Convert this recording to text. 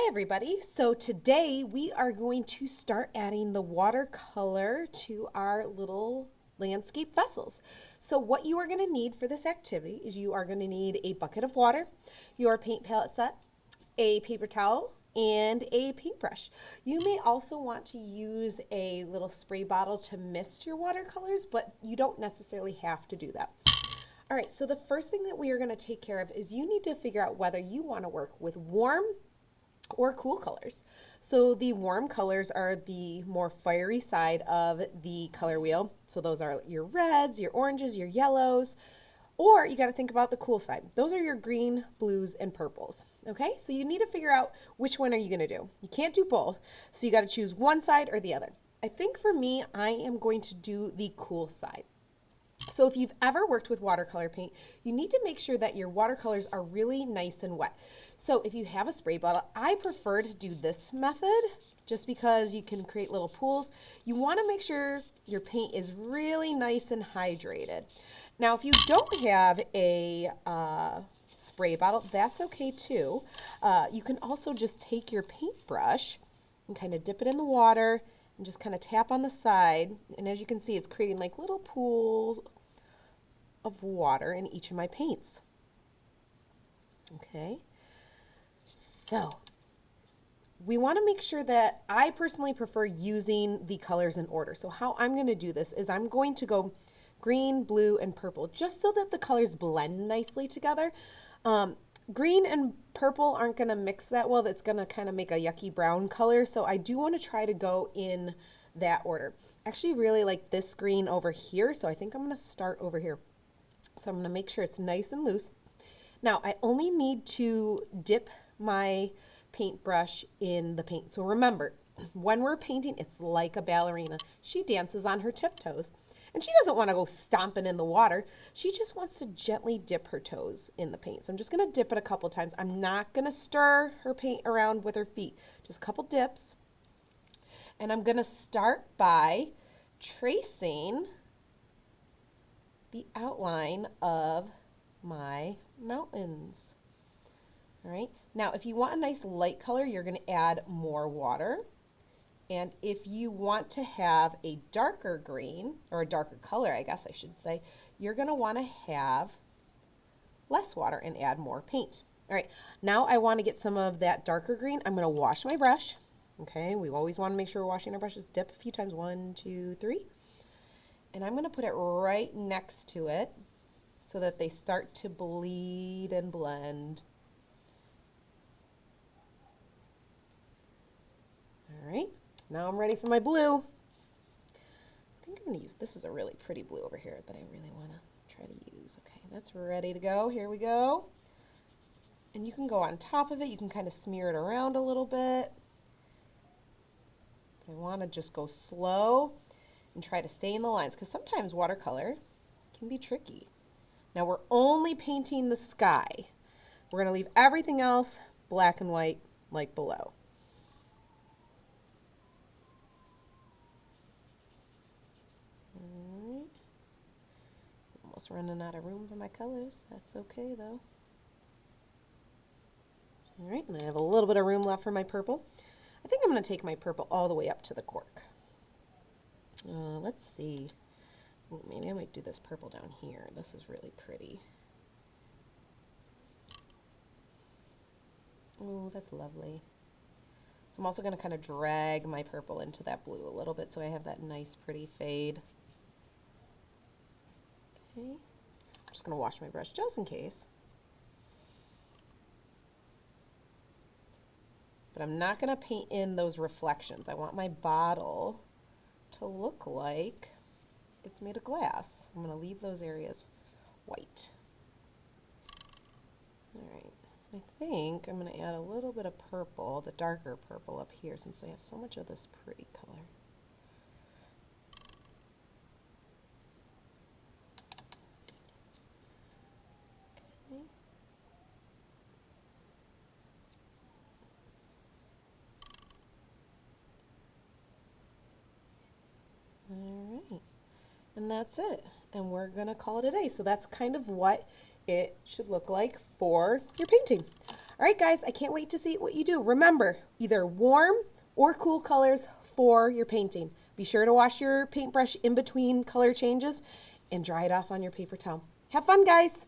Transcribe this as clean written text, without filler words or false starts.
everybody. So today we are going to start adding the watercolor to our little landscape vessels. So what you are going to need for this activity is you are going to need a bucket of water, your paint palette set, a paper towel, and a paintbrush. You may also want to use a little spray bottle to mist your watercolors, but you don't necessarily have to do that. All right, so the first thing that we are going to take care of is you need to figure out whether you want to work with warm or cool colors. So the warm colors are the more fiery side of the color wheel. So those are your reds, your oranges, your yellows, or you got to think about the cool side. Those are your green, blues, and purples. Okay, so you need to figure out which one are you going to do. You can't do both, so you got to choose one side or the other. I think for me, I am going to do the cool side. So if you've ever worked with watercolor paint, you need to make sure that your watercolors are really nice and wet. So if you have a spray bottle, I prefer to do this method just because you can create little pools. You want to make sure your paint is really nice and hydrated. Now, if you don't have a spray bottle, that's okay too. You can also just take your paintbrush and kind of dip it in the water and just kind of tap on the side. And as you can see, it's creating like little pools of water in each of my paints. Okay, so we want to make sure that I personally prefer using the colors in order. So how I'm going to do this is I'm going to go green, blue, and purple just so that the colors blend nicely together. Green and purple aren't going to mix that well. That's going to kind of make a yucky brown color. So I do want to try to go in that order. I actually really like this green over here, so I think I'm going to start over here. So I'm going to make sure it's nice and loose. Now I only need to dip my paintbrush in the paint. So remember, when we're painting, it's like a ballerina. She dances on her tiptoes. And she doesn't want to go stomping in the water. She just wants to gently dip her toes in the paint. So I'm just going to dip it a couple times. I'm not going to stir her paint around with her feet. Just a couple dips. And I'm going to start by tracing the outline of my mountains. All right. Now, if you want a nice light color, you're going to add more water. And if you want to have a darker green, or a darker color, I guess I should say, you're going to want to have less water and add more paint. All right, now I want to get some of that darker green. I'm going to wash my brush. Okay, we always want to make sure we're washing our brushes. Dip a few times, 1, 2, 3. And I'm going to put it right next to it so that they start to bleed and blend. All right. Now I'm ready for my blue. I think I'm going to use, this is a really pretty blue over here that I really want to try to use. Okay, that's ready to go. Here we go. And you can go on top of it. You can kind of smear it around a little bit. I want to just go slow and try to stay in the lines because sometimes watercolor can be tricky. Now we're only painting the sky. We're going to leave everything else black and white like below. Almost running out of room for my colors. That's okay though. All right, and I have a little bit of room left for my purple. I think I'm going to take my purple all the way up to the cork. Let's see. Ooh, maybe I might do this purple down here. This is really pretty. Oh, that's lovely. So I'm also going to kind of drag my purple into that blue a little bit so I have that nice pretty fade. Okay. I'm just going to wash my brush just in case. But I'm not going to paint in those reflections. I want my bottle to look like it's made of glass. I'm going to leave those areas white. All right. I think I'm going to add a little bit of purple, the darker purple up here since I have so much of this pretty color. All right, and that's it. And we're gonna call it a day. So that's kind of what it should look like for your painting. All right, guys, I can't wait to see what you do. Remember, either warm or cool colors for your painting. Be sure to wash your paintbrush in between color changes and dry it off on your paper towel. Have fun, guys.